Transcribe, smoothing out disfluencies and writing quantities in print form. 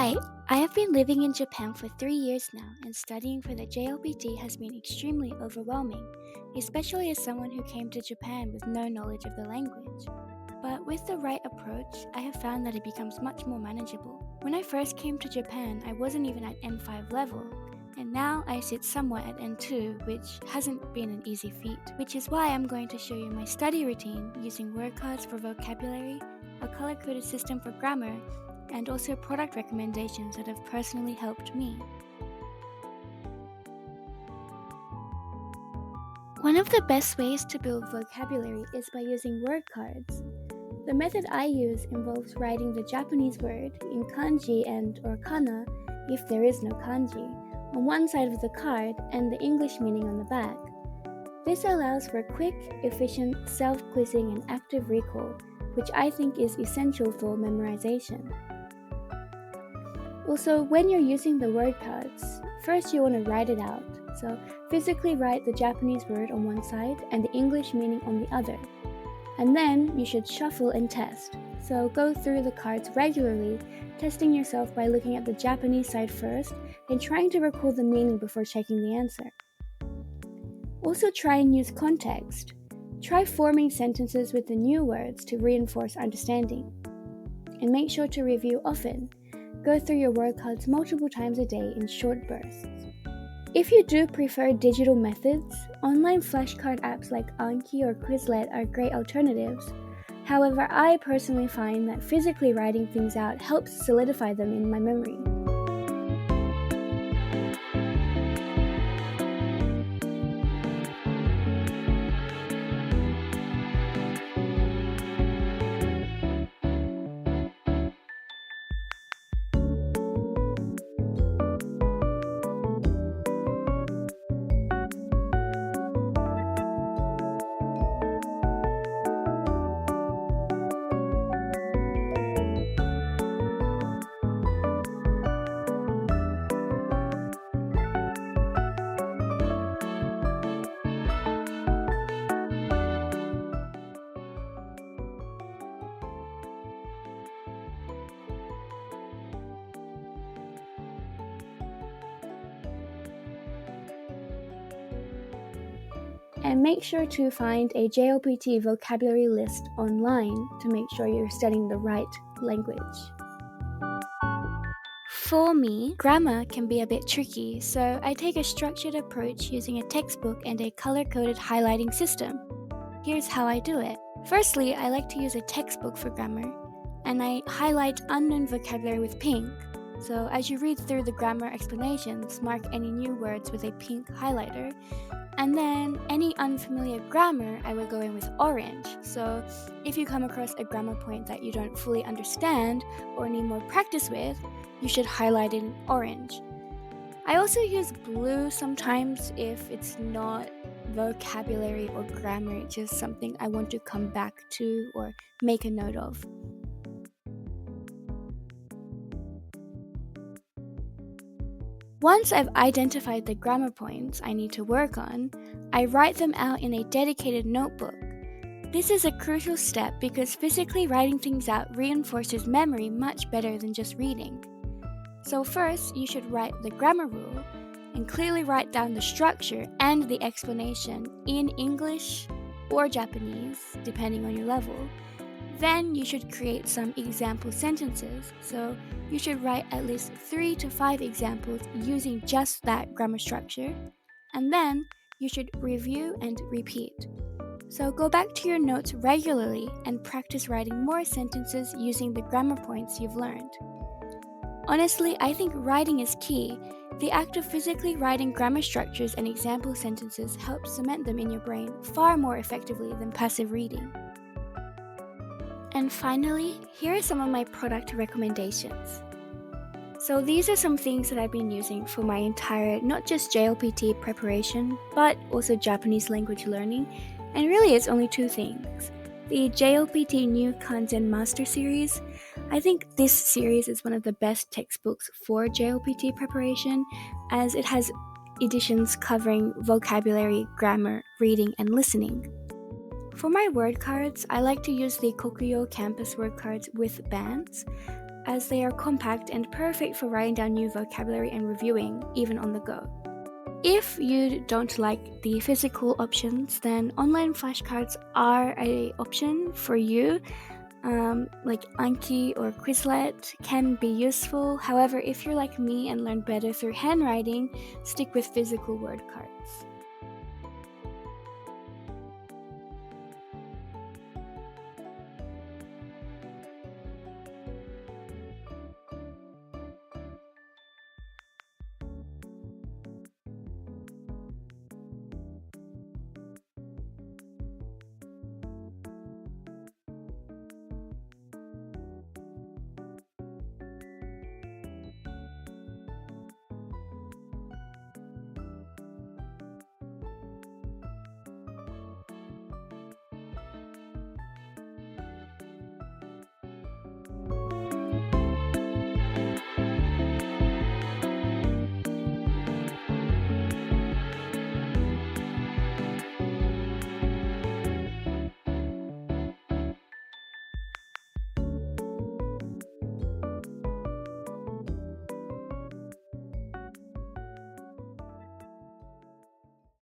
Hi, I have been living in Japan for 3 years now, and studying for the JLPT has been extremely overwhelming, especially as someone who came to Japan with no knowledge of the language. But with the right approach, I have found that it becomes much more manageable. When I first came to Japan, I wasn't even at N5 level, and now I sit somewhat at N2, which hasn't been an easy feat, which is why I'm going to show you my study routine using word cards for vocabulary, a color-coded system for grammar, and also product recommendations that have personally helped me. One of the best ways to build vocabulary is by using word cards. The method I use involves writing the Japanese word in kanji and or kana, if there is no kanji, on one side of the card and the English meaning on the back. This allows for quick, efficient, self-quizzing and active recall, which I think is essential for memorization. Also, when you're using the word cards, first you want to write it out. So physically write the Japanese word on one side and the English meaning on the other. And then you should shuffle and test. So go through the cards regularly, testing yourself by looking at the Japanese side first and trying to recall the meaning before checking the answer. Also try and use context. Try forming sentences with the new words to reinforce understanding. And make sure to review often. Go through your word cards multiple times a day in short bursts. If you do prefer digital methods, online flashcard apps like Anki or Quizlet are great alternatives. However, I personally find that physically writing things out helps solidify them in my memory. And make sure to find a JLPT vocabulary list online to make sure you're studying the right language. For me, grammar can be a bit tricky, so I take a structured approach using a textbook and a color-coded highlighting system. Here's how I do it. Firstly, I like to use a textbook for grammar, and I highlight unknown vocabulary with pink. So as you read through the grammar explanations, mark any new words with a pink highlighter. And then any unfamiliar grammar, I would go in with orange. So if you come across a grammar point that you don't fully understand or need more practice with, you should highlight it in orange. I also use blue sometimes if it's not vocabulary or grammar, it's just something I want to come back to or make a note of. Once I've identified the grammar points I need to work on, I write them out in a dedicated notebook. This is a crucial step because physically writing things out reinforces memory much better than just reading. So first, you should write the grammar rule and clearly write down the structure and the explanation in English or Japanese, depending on your level. Then you should create some example sentences, so you should write at least 3 to 5 examples using just that grammar structure, and then you should review and repeat. So go back to your notes regularly and practice writing more sentences using the grammar points you've learned. Honestly, I think writing is key. The act of physically writing grammar structures and example sentences helps cement them in your brain far more effectively than passive reading. And finally, here are some of my product recommendations. So these are some things that I've been using for my entire, not just JLPT preparation, but also Japanese language learning, and really it's only 2 things. The JLPT new Kanzen Master series. I think this series is one of the best textbooks for JLPT preparation, as it has editions covering vocabulary, grammar, reading, and listening. For my word cards, I like to use the Kokuyo campus word cards with bands. as they are compact and perfect for writing down new vocabulary and reviewing, even on the go. If you don't like the physical options, then online flashcards are an option for you. Like Anki or Quizlet can be useful. However, if you're like me and learn better through handwriting, stick with physical word cards.